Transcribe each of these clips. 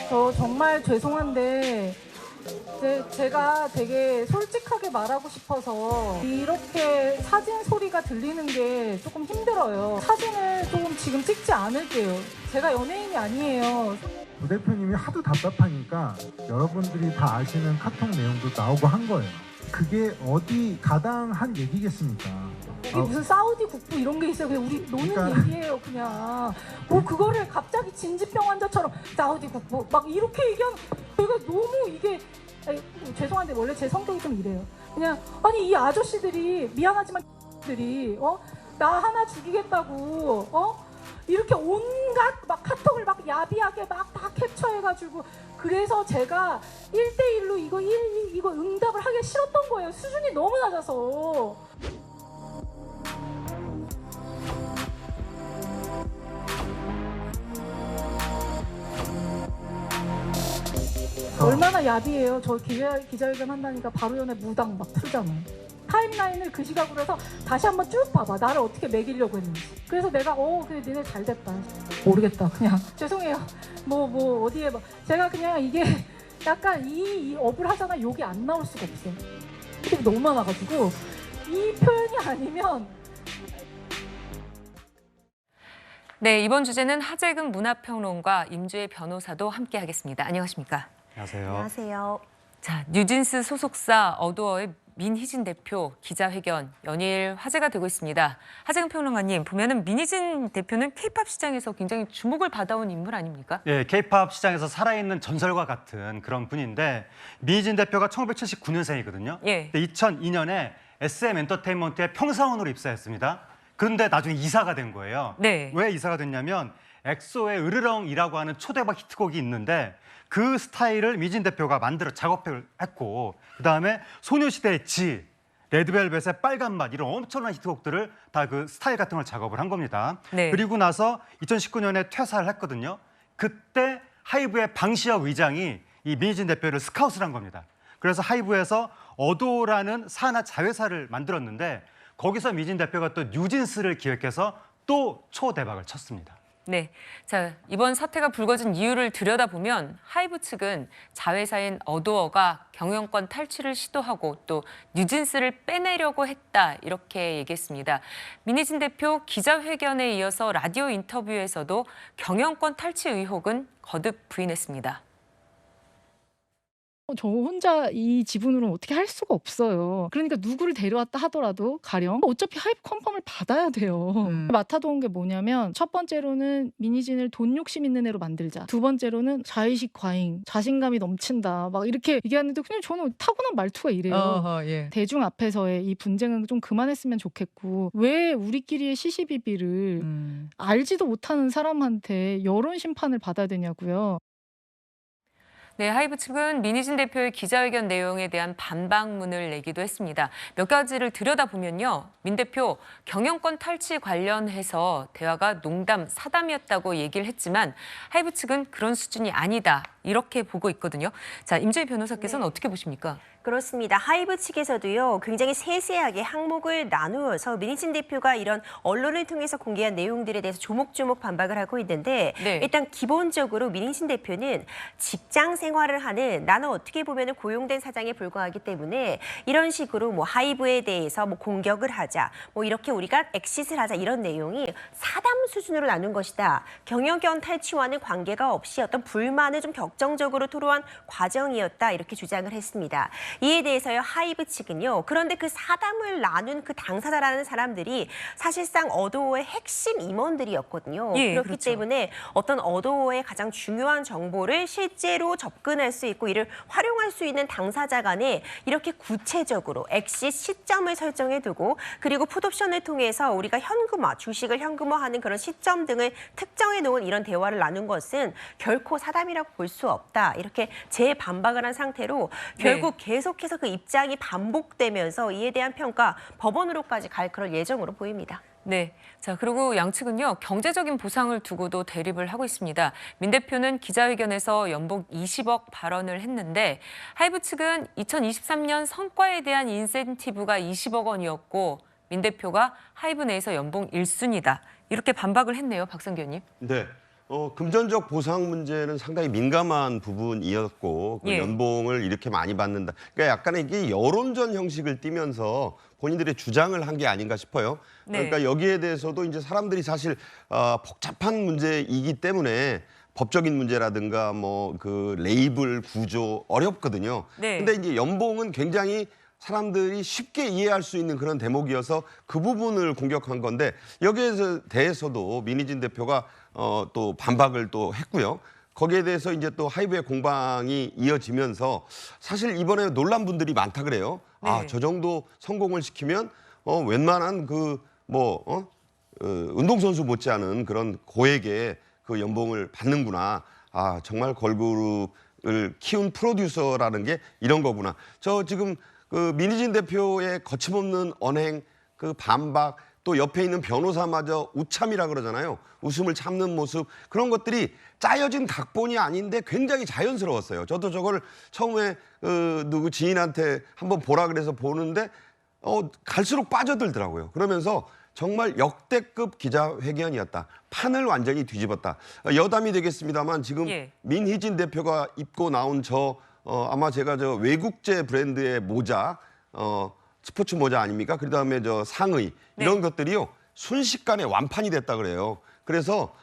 저 정말 죄송한데 제가 되게 솔직하게 말하고 싶어서 이렇게 사진 소리가 들리는 게 조금 힘들어요. 사진을 조금 지금 찍지 않을게요. 제가 연예인이 아니에요. 부 대표님이 하도 답답하니까 여러분들이 다 아시는 카톡 내용도 나오고 한 거예요. 그게 어디 가당한 얘기겠습니까? 이게 무슨 사우디 국부 이런 게 있어요. 그냥 우리 노는 그러니까... 얘기예요, 그냥. 뭐 그거를 갑자기 진지병 환자처럼 사우디 국부 막 이렇게 얘기하면 제가 너무 이게 죄송한데 원래 제 성격이 좀 이래요. 그냥 아니 이 아저씨들이 미안하지만 들이 나 하나 죽이겠다고 이렇게 온갖 막 카톡을 막 야비하게 막 다 캡처해가지고 그래서 제가 1대1로 이거 응답을 하기 싫었던 거예요. 수준이 너무 낮아서. 얼마나 야비해요. 저 기자회견 한다니까 바로 전에 무당 막 틀잖아요. 타임라인을 그 시각으로 해서 다시 한번 쭉 봐봐. 나를 어떻게 매기려고 했는지. 그래서 내가 그래 니네 잘 됐다. 모르겠다. 그냥 죄송해요. 뭐 어디에 막 제가 그냥 이게 약간 이 업을 하잖아. 욕이 안 나올 수가 없어. 근데 너무 많아가지고 이 표현이 아니면. 네, 이번 주제는 하재근 문화평론가 임주혜 변호사도 함께하겠습니다. 안녕하십니까? 안녕하세요. 안녕하세요. 자, 뉴진스 소속사 어도어의 민희진 대표 기자회견 연일 화제가 되고 있습니다. 하재근 평론가님, 보면은 민희진 대표는 K-팝 시장에서 굉장히 주목을 받아온 인물 아닙니까? 예, K-팝 시장에서 살아있는 전설과 같은 그런 분인데 민희진 대표가 1979년생이거든요. 예. 2002년에 SM 엔터테인먼트의 평사원으로 입사했습니다. 그런데 나중에 이사가 된 거예요. 네. 왜 이사가 됐냐면 엑소의 으르렁이라고 하는 초대박 히트곡이 있는데 그 스타일을 민희진 대표가 만들어 작업을 했고 그다음에 소녀시대의 지, 레드벨벳의 빨간 맛 이런 엄청난 히트곡들을 다 그 스타일 같은 걸 작업을 한 겁니다. 네. 그리고 나서 2019년에 퇴사를 했거든요. 그때 하이브의 방시혁 의장이 이 민희진 대표를 스카웃을 한 겁니다. 그래서 하이브에서 어도라는 산하 자회사를 만들었는데 거기서 민희진 대표가 또 뉴진스를 기획해서 또 초대박을 쳤습니다. 네, 자 이번 사태가 불거진 이유를 들여다보면 하이브 측은 자회사인 어도어가 경영권 탈취를 시도하고 또 뉴진스를 빼내려고 했다 이렇게 얘기했습니다. 민희진 대표 기자회견에 이어서 라디오 인터뷰에서도 경영권 탈취 의혹은 거듭 부인했습니다. 저 혼자 이 지분으로는 어떻게 할 수가 없어요. 그러니까 누구를 데려왔다 하더라도 가령 어차피 하이브 컨펌을 받아야 돼요. 맡아놓은 게 뭐냐면 첫 번째로는 민희진을 돈 욕심 있는 애로 만들자. 두 번째로는 자의식 과잉, 자신감이 넘친다. 막 이렇게 얘기하는데 그냥 저는 타고난 말투가 이래요. 예. 대중 앞에서의 이 분쟁은 좀 그만했으면 좋겠고 왜 우리끼리의 시시비비를 알지도 못하는 사람한테 여론 심판을 받아야 되냐고요. 네, 하이브 측은 민희진 대표의 기자회견 내용에 대한 반박문을 내기도 했습니다. 몇 가지를 들여다보면요. 민 대표 경영권 탈취 관련해서 대화가 농담, 사담이었다고 얘기를 했지만 하이브 측은 그런 수준이 아니다. 이렇게 보고 있거든요. 자, 임주혜 변호사께서는 어떻게 보십니까? 그렇습니다. 하이브 측에서도요, 굉장히 세세하게 항목을 나누어서 민희진 대표가 이런 언론을 통해서 공개한 내용들에 대해서 조목조목 반박을 하고 있는데 네. 일단 기본적으로 민희진 대표는 직장 생활을 하는 나는 어떻게 보면 고용된 사장에 불과하기 때문에 이런 식으로 뭐 하이브에 대해서 뭐 공격을 하자, 뭐 이렇게 우리가 엑싯을 하자 이런 내용이 사담 수준으로 나눈 것이다. 경영권 탈취와는 관계가 없이 어떤 불만을 좀 격정적으로 토로한 과정이었다 이렇게 주장을 했습니다. 이에 대해서요 하이브 측은요 그런데 그 사담을 나눈 그 당사자라는 사람들이 사실상 어도어의 핵심 임원들이었거든요. 예, 그렇기 그렇죠. 때문에 어떤 어도어의 가장 중요한 정보를 실제로 접근할 수 있고 이를 활용할 수 있는 당사자 간에 이렇게 구체적으로 엑싯 시점을 설정해 두고 그리고 풋옵션을 통해서 우리가 현금화, 주식을 현금화하는 그런 시점 등을 특정해 놓은 이런 대화를 나눈 것은 결코 사담이라고 볼 수 없다. 이렇게 재반박을 한 상태로 결국 계속해서 그 입장이 반복되면서 이에 대한 평가 법원으로까지 갈 그럴 예정으로 보입니다. 네. 자, 그리고 양측은요, 경제적인 보상을 두고도 대립을 하고 있습니다. 민 대표는 기자회견에서 연봉 20억 발언을 했는데 하이브 측은 2023년 성과에 대한 인센티브가 20억 원이었고 민 대표가 하이브 내에서 연봉 1순위다. 이렇게 반박을 했네요, 박성규 의원님. 네. 금전적 보상 문제는 상당히 민감한 부분이었고 그 예. 연봉을 이렇게 많이 받는다. 그러니까 약간의 이게 여론전 형식을 띠면서 본인들의 주장을 한 게 아닌가 싶어요. 네. 그러니까 여기에 대해서도 이제 사람들이 사실 복잡한 문제이기 때문에 법적인 문제라든가 뭐 그 레이블 구조 어렵거든요. 네. 근데 이제 연봉은 굉장히 사람들이 쉽게 이해할 수 있는 그런 대목이어서 그 부분을 공격한 건데 여기에 대해서도 민희진 대표가 또 반박을 또 했고요. 거기에 대해서 이제 또 하이브의 공방이 이어지면서 사실 이번에 놀란 분들이 많다 그래요. 네. 저 정도 성공을 시키면 웬만한 운동선수 못지않은 그런 고액의 그 연봉을 받는구나. 정말 걸그룹을 키운 프로듀서라는 게 이런 거구나. 저 지금 그 민희진 대표의 거침없는 언행, 그 반박, 또 옆에 있는 변호사마저 우참이라 그러잖아요. 웃음을 참는 모습, 그런 것들이 짜여진 각본이 아닌데 굉장히 자연스러웠어요. 저도 저걸 처음에 누구 지인한테 한번 보라 그래서 보는데 갈수록 빠져들더라고요. 그러면서 정말 역대급 기자회견이었다. 판을 완전히 뒤집었다. 여담이 되겠습니다만 지금 예. 민희진 대표가 입고 나온 아마 제가 저 외국제 브랜드의 모자, 스포츠 모자 아닙니까? 그다음에 저 상의 이런 것들이요 순식간에 완판이 됐다 그래요. 그래서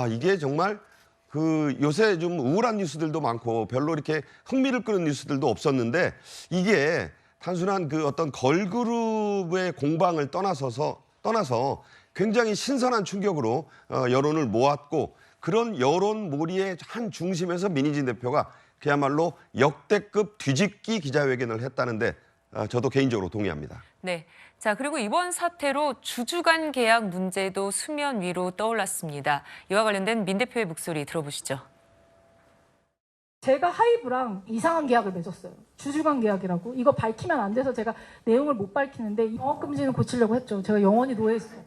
이게 정말 그 요새 좀 우울한 뉴스들도 많고 별로 이렇게 흥미를 끄는 뉴스들도 없었는데 이게 단순한 그 어떤 걸그룹의 공방을 떠나서 굉장히 신선한 충격으로 여론을 모았고 그런 여론몰이의 한 중심에서 민희진 대표가 그야말로 역대급 뒤집기 기자회견을 했다는데 저도 개인적으로 동의합니다. 네. 자, 그리고 이번 사태로 주주 간 계약 문제도 수면 위로 떠올랐습니다. 이와 관련된 민 대표의 목소리 들어보시죠. 제가 하이브랑 이상한 계약을 맺었어요. 주주간 계약이라고. 이거 밝히면 안 돼서 제가 내용을 못 밝히는데 영업금지는 고치려고 했죠. 제가 영원히 노예했어요.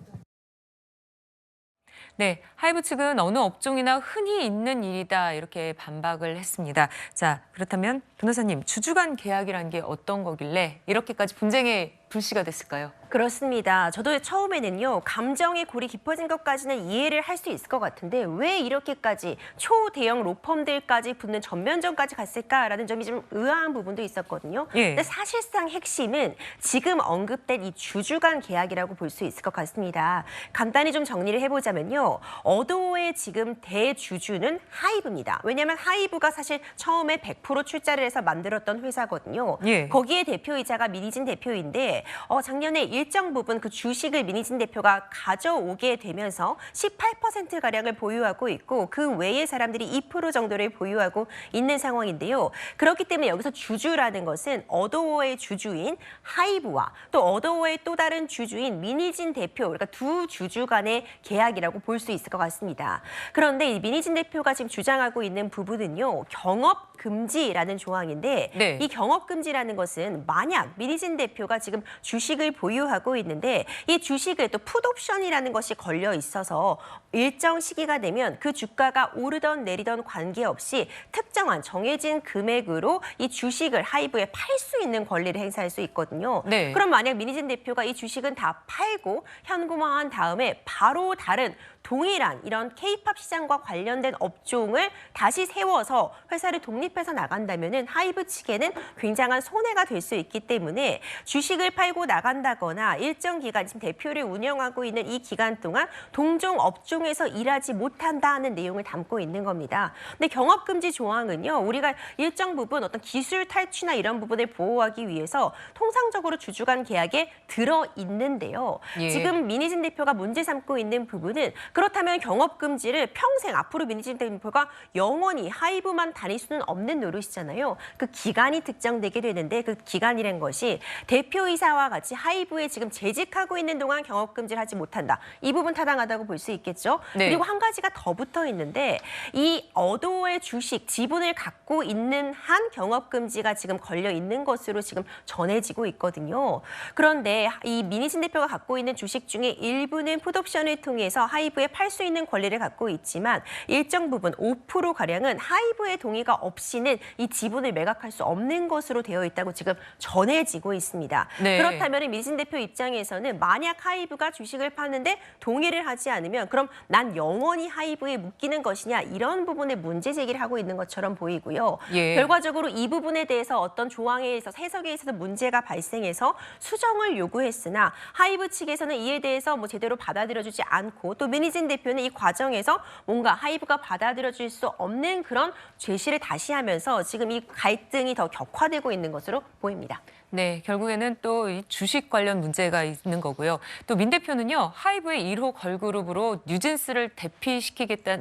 네, 하이브 측은 어느 업종이나 흔히 있는 일이다 이렇게 반박을 했습니다. 자, 그렇다면 변호사님, 주주 간 계약이란 게 어떤 거길래 이렇게까지 분쟁의 불씨가 됐을까요? 그렇습니다. 저도 처음에는요, 감정의 골이 깊어진 것까지는 이해를 할 수 있을 것 같은데 왜 이렇게까지 초대형 로펌들까지 붙는 전면전까지 갔을까라는 점이 좀 의아한 부분도 있었거든요. 예. 근데 사실상 핵심은 지금 언급된 이 주주 간 계약이라고 볼 수 있을 것 같습니다. 간단히 좀 정리를 해보자면요. 어도어의 지금 대주주는 하이브입니다. 왜냐하면 하이브가 사실 처음에 100% 출자를 해서 만들었던 회사거든요. 예. 거기에 대표이사가 민희진 대표인데 작년에 일정 부분 그 주식을 민희진 대표가 가져오게 되면서 18%가량을 보유하고 있고 그 외의 사람들이 2% 정도를 보유하고 있는 상황인데요. 그렇기 때문에 여기서 주주라는 것은 어도어의 주주인 하이브와 또 어도어의 또 다른 주주인 민희진 대표, 그러니까 두 주주 간의 계약이라고 볼 수 있을 것 같습니다. 그런데 이 민희진 대표가 지금 주장하고 있는 부분은요. 경업 금지라는 조항인데 네. 이 경업 금지라는 것은 만약 민희진 대표가 지금 주식을 보유하고 있는데 이 주식에 또 풋옵션이라는 것이 걸려 있어서 일정 시기가 되면 그 주가가 오르던 내리던 관계없이 특정한 정해진 금액으로 이 주식을 하이브에 팔 수 있는 권리를 행사할 수 있거든요. 네. 그럼 만약 민희진 대표가 이 주식은 다 팔고 현금화한 다음에 바로 다른 동일한 이런 K-팝 시장과 관련된 업종을 다시 세워서 회사를 독립해서 나간다면은 하이브 측에는 굉장한 손해가 될 수 있기 때문에 주식을 팔고 나간다거나 일정 기간 지금 대표를 운영하고 있는 이 기간 동안 동종 업종에서 일하지 못한다는 내용을 담고 있는 겁니다. 근데 경업금지 조항은요, 우리가 일정 부분 어떤 기술 탈취나 이런 부분을 보호하기 위해서 통상적으로 주주 간 계약에 들어 있는데요. 예. 지금 민희진 대표가 문제 삼고 있는 부분은 그렇다면 경업금지를 평생 앞으로 민희진 대표가 영원히 하이브만 다닐 수는 없는 노릇이잖아요. 그 기간이 특정되게 되는데 그 기간이란 것이 대표이사와 같이 하이브에 지금 재직하고 있는 동안 경업금지를 하지 못한다. 이 부분 타당하다고 볼 수 있겠죠. 네. 그리고 한 가지가 더 붙어 있는데 이 어도어의 주식, 지분을 갖고 있는 한 경업금지가 지금 걸려 있는 것으로 지금 전해지고 있거든요. 그런데 이 민희진 대표가 갖고 있는 주식 중에 일부는 풋옵션을 통해서 하이브에 지분을 팔 수 있는 권리를 갖고 있지만 일정 부분 5%가량은 하이브의 동의가 없이는 이 지분을 매각할 수 없는 것으로 되어 있다고 지금 전해지고 있습니다. 네. 그렇다면 민희진 대표 입장에서는 만약 하이브가 주식을 파는데 동의를 하지 않으면 그럼 난 영원히 하이브에 묶이는 것이냐 이런 부분에 문제 제기를 하고 있는 것처럼 보이고요. 예. 결과적으로 이 부분에 대해서 어떤 조항에 있어서 해석에 있어서 문제가 발생해서 수정을 요구했으나 하이브 측에서는 이에 대해서 뭐 제대로 받아들여주지 않고 또 민희진 대표는 이 과정에서 뭔가 하이브가 받아들여질 수 없는 그런 제시를 다시 하면서 지금 이 갈등이 더 격화되고 있는 것으로 보입니다. 네, 결국에는 또 이 주식 관련 문제가 있는 거고요. 또 민 대표는요, 하이브의 1호 걸그룹으로 뉴진스를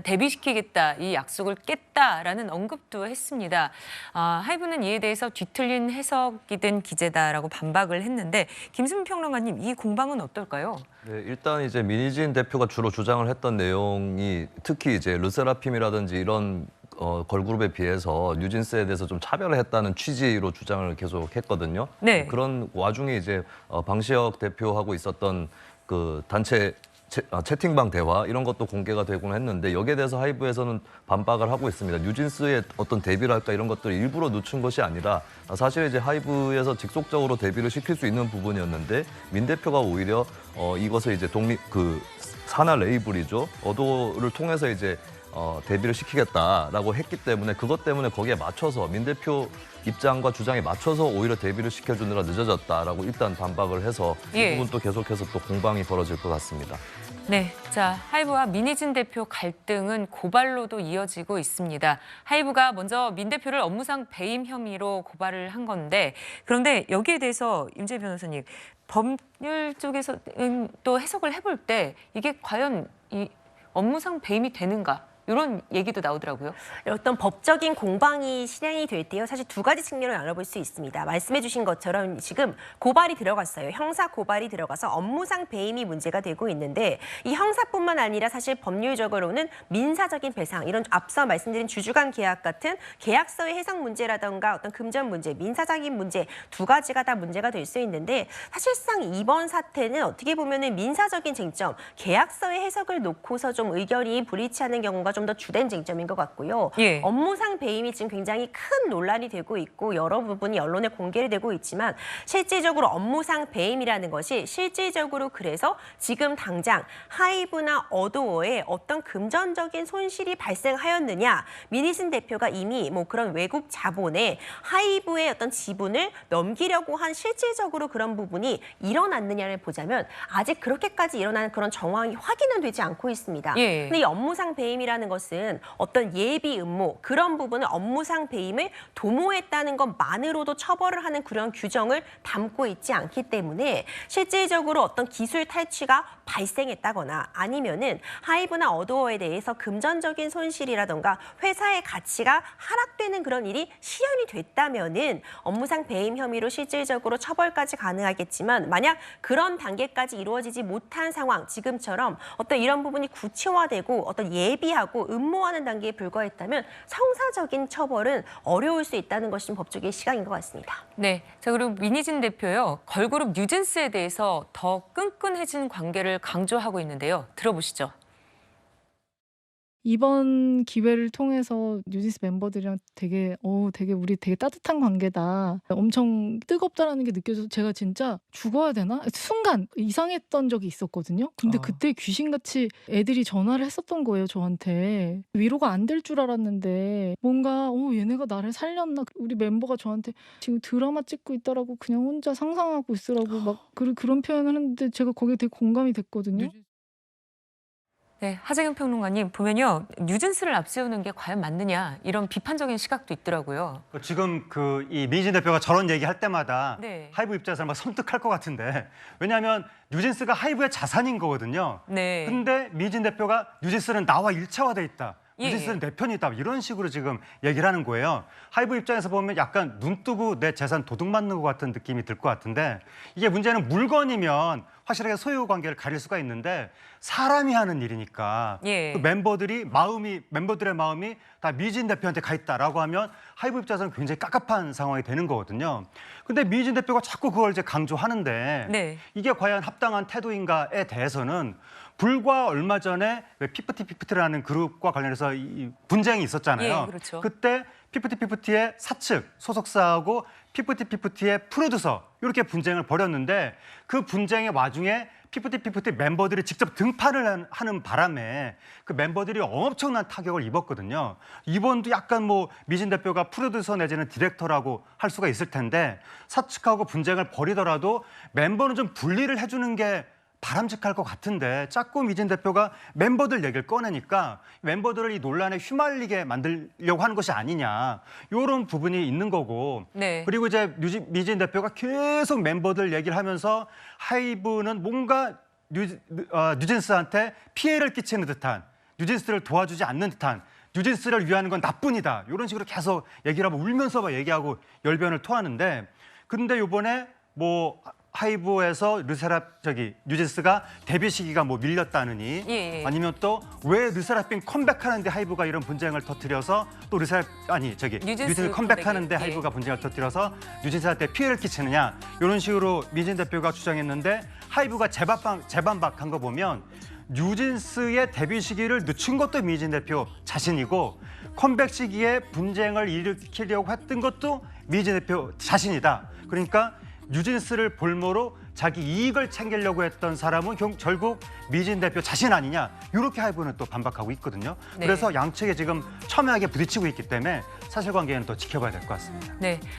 데뷔시키겠다 이 약속을 깼다라는 언급도 했습니다. 하이브는 이에 대해서 뒤틀린 해석이든 기재다라고 반박을 했는데 김수민 평론가님, 이 공방은 어떨까요? 네, 일단 이제 민희진 대표가 주로 주장을 했던 내용이 특히 이제 르세라핌이라든지 이런 걸그룹에 비해서 뉴진스에 대해서 좀 차별을 했다는 취지로 주장을 계속 했거든요. 네. 그런 와중에 이제 방시혁 대표하고 있었던 그 단체 채팅방 대화 이런 것도 공개가 되곤 했는데 여기에 대해서 하이브에서는 반박을 하고 있습니다. 뉴진스의 어떤 데뷔랄까 이런 것들을 일부러 늦춘 것이 아니라 사실 이제 하이브에서 직속적으로 데뷔를 시킬 수 있는 부분이었는데 민 대표가 오히려 이것을 이제 산하 레이블이죠. 어도를 통해서 이제 데뷔를 시키겠다라고 했기 때문에 그것 때문에 거기에 맞춰서 민 대표 입장과 주장에 맞춰서 오히려 데뷔를 시켜주느라 늦어졌다라고 일단 반박을 해서 예. 이 부분 또 계속해서 또 공방이 벌어질 것 같습니다. 네, 자 하이브와 민희진 대표 갈등은 고발로도 이어지고 있습니다. 하이브가 먼저 민 대표를 업무상 배임 혐의로 고발을 한 건데 그런데 여기에 대해서 임재 변호사님 법률 쪽에서 또 해석을 해볼 때 이게 과연 이 업무상 배임이 되는가? 이런 얘기도 나오더라고요. 어떤 법적인 공방이 실행이 될 때요. 사실 두 가지 측면을 나눠볼 수 있습니다. 말씀해 주신 것처럼 지금 고발이 들어갔어요. 형사 고발이 들어가서 업무상 배임이 문제가 되고 있는데 이 형사뿐만 아니라 사실 법률적으로는 민사적인 배상, 이런 앞서 말씀드린 주주간 계약 같은 계약서의 해석 문제라든가 어떤 금전 문제, 민사적인 문제 두 가지가 다 문제가 될 수 있는데 사실상 이번 사태는 어떻게 보면은 민사적인 쟁점, 계약서의 해석을 놓고서 좀 의견이 불일치하는 경우가 좀 더 주된 쟁점인 것 같고요. 예. 업무상 배임이 지금 굉장히 큰 논란이 되고 있고 여러 부분이 언론에 공개가 되고 있지만 실질적으로 업무상 배임이라는 것이 실질적으로 그래서 지금 당장 하이브나 어도어에 어떤 금전적인 손실이 발생하였느냐 민희진 대표가 이미 뭐 그런 외국 자본에 하이브의 어떤 지분을 넘기려고 한 실질적으로 그런 부분이 일어났느냐를 보자면 아직 그렇게까지 일어나는 그런 정황이 확인은 되지 않고 있습니다. 예. 근데 이 업무상 배임이라는 것은 어떤 예비 음모 그런 부분을 업무상 배임을 도모했다는 것만으로도 처벌을 하는 그런 규정을 담고 있지 않기 때문에 실질적으로 어떤 기술 탈취가 발생했다거나 아니면은 하이브나 어도어에 대해서 금전적인 손실이라던가 회사의 가치가 하락되는 그런 일이 실현이 됐다면은 업무상 배임 혐의로 실질적으로 처벌까지 가능하겠지만 만약 그런 단계까지 이루어지지 못한 상황 지금처럼 어떤 이런 부분이 구체화되고 어떤 예비하고 음모하는 단계에 불과했다면 형사적인 처벌은 어려울 수 있다는 것이 법조계의 시각인 것 같습니다. 네, 자 그리고 민희진 대표요. 걸그룹 뉴진스에 대해서 더 끈끈해진 관계를 강조하고 있는데요. 들어보시죠. 이번 기회를 통해서 뉴진스 멤버들이랑 되게 우리 되게 따뜻한 관계다. 엄청 뜨겁다라는 게 느껴져서 제가 진짜 죽어야 되나? 순간 이상했던 적이 있었거든요. 근데 그때 귀신같이 애들이 전화를 했었던 거예요, 저한테. 위로가 안 될 줄 알았는데 뭔가 얘네가 나를 살렸나? 우리 멤버가 저한테 지금 드라마 찍고 있더라고 그냥 혼자 상상하고 있으라고 막 그런 표현을 했는데 제가 거기에 되게 공감이 됐거든요. 네, 하재경 평론가님 보면요. 뉴진스를 앞세우는 게 과연 맞느냐 이런 비판적인 시각도 있더라고요. 지금 이 민희진 대표가 저런 얘기할 때마다 네. 하이브 입장에서 막 섬뜩할 것 같은데 왜냐하면 뉴진스가 하이브의 자산인 거거든요. 네. 근데 민희진 대표가 뉴진스는 나와 일체화돼 있다. 예, 뉴진스는 내 편이 있다. 이런 식으로 지금 얘기를 하는 거예요. 하이브 입장에서 보면 약간 눈 뜨고 내 재산 도둑 맞는 것 같은 느낌이 들 것 같은데 이게 문제는 물건이면 확실하게 소유 관계를 가릴 수가 있는데 사람이 하는 일이니까 예. 그 멤버들의 마음이 다 민희진 대표한테 가 있다라고 하면 하이브 입장에서는 굉장히 깝깝한 상황이 되는 거거든요. 근데 민희진 대표가 자꾸 그걸 이제 강조하는데 네. 이게 과연 합당한 태도인가에 대해서는 불과 얼마 전에 왜 피프티피프티라는 그룹과 관련해서 이 분쟁이 있었잖아요. 예, 그렇죠. 그때 피프티피프티의 사측 소속사하고 피프티피프티의 프로듀서 이렇게 분쟁을 벌였는데 그 분쟁의 와중에 피프티피프티 멤버들이 직접 등판을 하는 바람에 그 멤버들이 엄청난 타격을 입었거든요. 이번도 약간 뭐 미진 대표가 프로듀서 내지는 디렉터라고 할 수가 있을 텐데 사측하고 분쟁을 벌이더라도 멤버는 좀 분리를 해주는 게 바람직할 것 같은데 자꾸 미진 대표가 멤버들 얘기를 꺼내니까 멤버들을 이 논란에 휘말리게 만들려고 하는 것이 아니냐 이런 부분이 있는 거고 네. 그리고 이제 미진 대표가 계속 멤버들 얘기를 하면서 하이브는 뭔가 뉴진스한테 피해를 끼치는 듯한 뉴진스를 도와주지 않는 듯한 뉴진스를 위하는 건 나뿐이다 이런 식으로 계속 얘기를 하고 울면서 막 얘기하고 열변을 토하는데 근데 이번에 뭐 하이브에서 뉴진스가 데뷔 시기가 뭐 밀렸다느니 예. 아니면 또 왜 르세라핌 컴백하는데 하이브가 이런 분쟁을 터뜨려서 또 뉴진스 컴백하는데 컴백이, 예. 하이브가 분쟁을 터뜨려서 뉴진스한테 피해를 끼치느냐 이런 식으로 미진 대표가 주장했는데 하이브가 재반박한 거 보면 뉴진스의 데뷔 시기를 늦춘 것도 미진 대표 자신이고 컴백 시기에 분쟁을 일으키려고 했던 것도 미진 대표 자신이다. 그러니까 뉴진스를 볼모로 자기 이익을 챙기려고 했던 사람은 결국 미진 대표 자신 아니냐 이렇게 하이브는 또 반박하고 있거든요. 네. 그래서 양측에 지금 첨예하게 부딪히고 있기 때문에 사실관계는 또 지켜봐야 될 것 같습니다. 네.